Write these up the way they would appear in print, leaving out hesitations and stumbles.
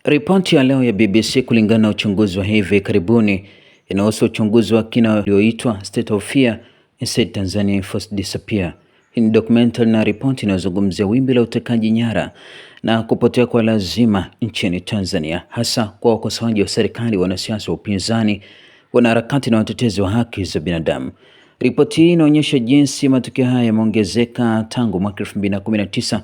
Ripoti ya leo ya BBC kulingana na uchunguzi wa hivi karibuni inahusu uchunguzi wa kina ulioitwa State of Fear Inside Tanzania Enforced Disappear. Hii ni documentary na ripoti inayozungumzia wimbi la utekaji nyara na kupotea kwa lazima nchini Tanzania, hasa kwa wakosoaji wa serikali, wanasiasa wa upinzani, wanaharakati na watetezi wa haki za binadamu. Ripoti hii inaonyesha jinsi matukio haya yameongezeka tangu mwaka 2019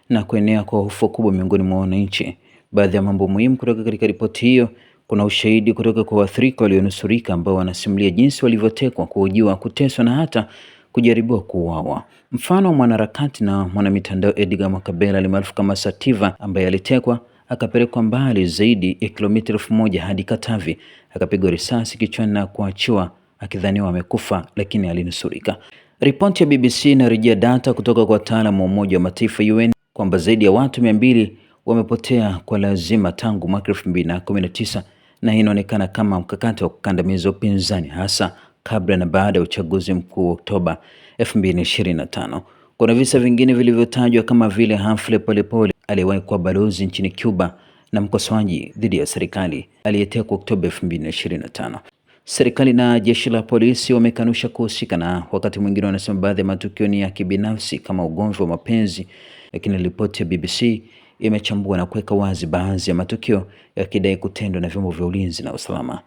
na kuenea kwa hofu kubwa miongoni mwa wananchi. Baadhi ya mambo muhimu kutoka katika ripoti hiyo: kuna ushahidi kutoka kwa waathirika walionusurika ambao wanasimulia jinsi walivyotekwa, kuhojiwa, kuteswa na hata kujaribiwa kuuawa. Mfano, mwanaharakati na mwanamitandao Edgar Makabela alimaarufu kama Sativa, ambaye alitekwa akapelekwa mbali zaidi ya kilomita 1000 hadi Katavi, akapigwa risasi kichwani na kuachiwa akidhaniwa amekufa, lakini alinusurika. Ripoti ya BBC inarejea data kutoka kwa wataalamu wa Umoja wa Mataifa UN kwamba zaidi ya watu 200 wamepotea kwa lazima tangu mwaka 2019, na hii inaonekana kama mkakati wa kukandamiza upinzani, hasa kabla na baada ya uchaguzi mkuu Oktoba 2025. Kuna visa vingine vilivyotajwa kama vile Humphrey Polepole aliyewahi kuwa balozi nchini Cuba na mkosoaji dhidi ya serikali aliyetekwa Oktoba 2025. Serikali na jeshi la polisi wamekanusha kuhusika, na wakati mwingine wanasema baadhi ya matukio ni ya kibinafsi kama ugomvi wa mapenzi, lakini ripoti ya BBC imechambua na kuweka wazi baadhi ya matukio yakidai kutendwa na vyombo vya ulinzi na usalama.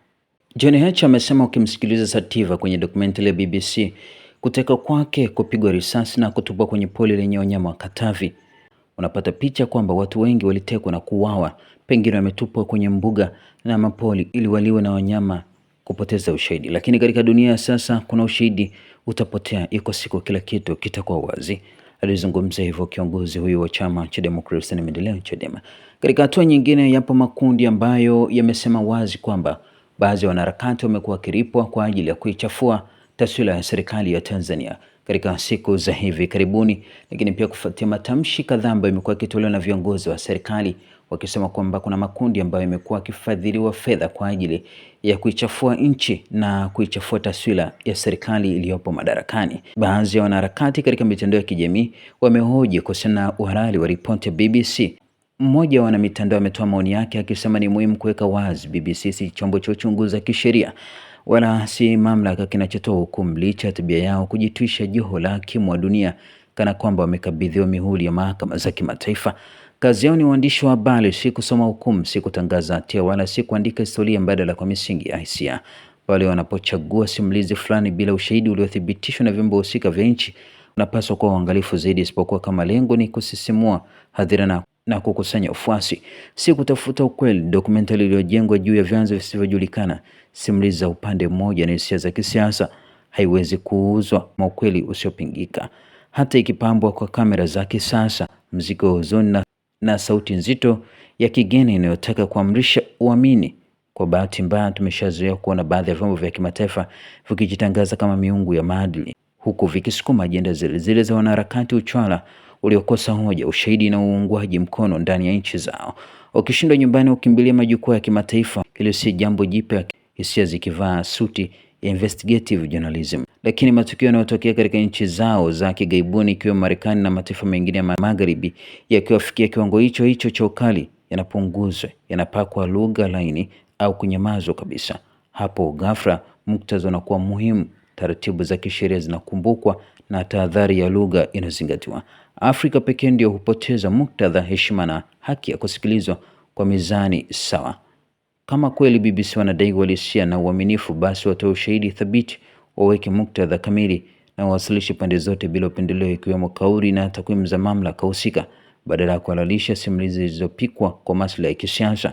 John Heche amesema ukimsikiliza Sativa kwenye documentary ya BBC, kuteka kwake, kupigwa risasi na kutupwa kwenye poli lenye wanyama wa Katavi, unapata picha kwamba watu wengi walitekwa na kuuawa, pengine wametupwa kwenye mbuga na mapoli ili waliwe na wanyama, kupoteza ushahidi. Lakini katika dunia ya sasa kuna ushahidi utapotea, iko siku kila kitu kitakuwa wazi. Alizungumza hivyo kiongozi huyu wa chama cha Demokrasia na Maendeleo, Chadema. Katika hatua nyingine, yapo makundi ambayo yamesema wazi kwamba baadhi ya wanaharakati wamekuwa wakilipwa kwa ajili ya kuichafua taswira ya serikali ya Tanzania katika siku za hivi karibuni, lakini pia kufuatia matamshi kadhaa ambayo yamekuwa yakitolewa na viongozi wa serikali wakisema kwamba kuna makundi ambayo yamekuwa yakifadhiliwa fedha kwa ajili ya kuichafua nchi na kuichafua taswira ya serikali iliyopo madarakani. Baadhi ya wanaharakati katika mitandao ya kijamii wamehoji kuhusiana na uhalali wa ripoti ya BBC. Mmoja wa wanamitandao ametoa maoni yake akisema ni muhimu kuweka wazi BBC si chombo cha uchunguzi wa kisheria wala si mamlaka kinachotoa hukumu, licha ya tabia yao kujitwisha joho la hakimu wa dunia kana kwamba wamekabidhiwa mihuri ya mahakama za kimataifa. Kazi yao ni uandishi wa habari, si kusoma hukumu, si kutangaza hatia, wala si kuandika historia mbadala kwa misingi ya hisia. Pale wanapochagua simulizi fulani bila ushahidi uliothibitishwa na vyombo husika vya nchi, unapaswa kuwa uangalifu zaidi, isipokuwa kama lengo ni kusisimua hadhira na kukusanya ufuasi, si kutafuta ukweli. Documentary iliyojengwa juu ya vyanzo visivyojulikana, simulizi za upande mmoja na hisia za kisiasa, haiwezi kuuzwa kwa ukweli usiopingika. Hata ikipambwa kwa kamera za kisasa, muziki wa huzuni na sauti nzito ya kigeni inayotaka kuamrisha uamini. Kwa bahati mbaya, tumeshazoea kuona baadhi ya vyombo vya kimataifa vikijitangaza kama miungu ya maadili, huku vikisukuma ajenda zile zile za wanaharakati uchwala uliokosa hoja, ushahidi na uungwaji mkono ndani ya nchi zao. Ukishindwa nyumbani, ukimbilia majukwaa ya kimataifa. Hilo si jambo jipya, hisia zikivaa suti ya investigative journalism. Lakini matukio yanayotokea katika nchi zao za kigaibuni, ikiwemo Marekani na mataifa mengine ya magharibi, yakiwafikia kiwango hicho hicho cha ukali, yanapunguzwa, yanapakwa lugha laini au kunyamazwa kabisa. Hapo ghafla muktadha unakuwa muhimu, taratibu za kisheria zinakumbukwa na tahadhari ya lugha inazingatiwa. Afrika pekee ndio hupoteza muktadha, heshima na haki ya kusikilizwa kwa mizani sawa. Kama kweli BBC wanadai uhalisia na uaminifu, basi watoe ushahidi thabiti, waweke muktadha kamili na wawasilishe pande zote bila upendeleo, ikiwemo kauli na takwimu za mamlaka husika, badala ya kuhalalisha simulizi zilizopikwa kwa maslahi ya kisiasa.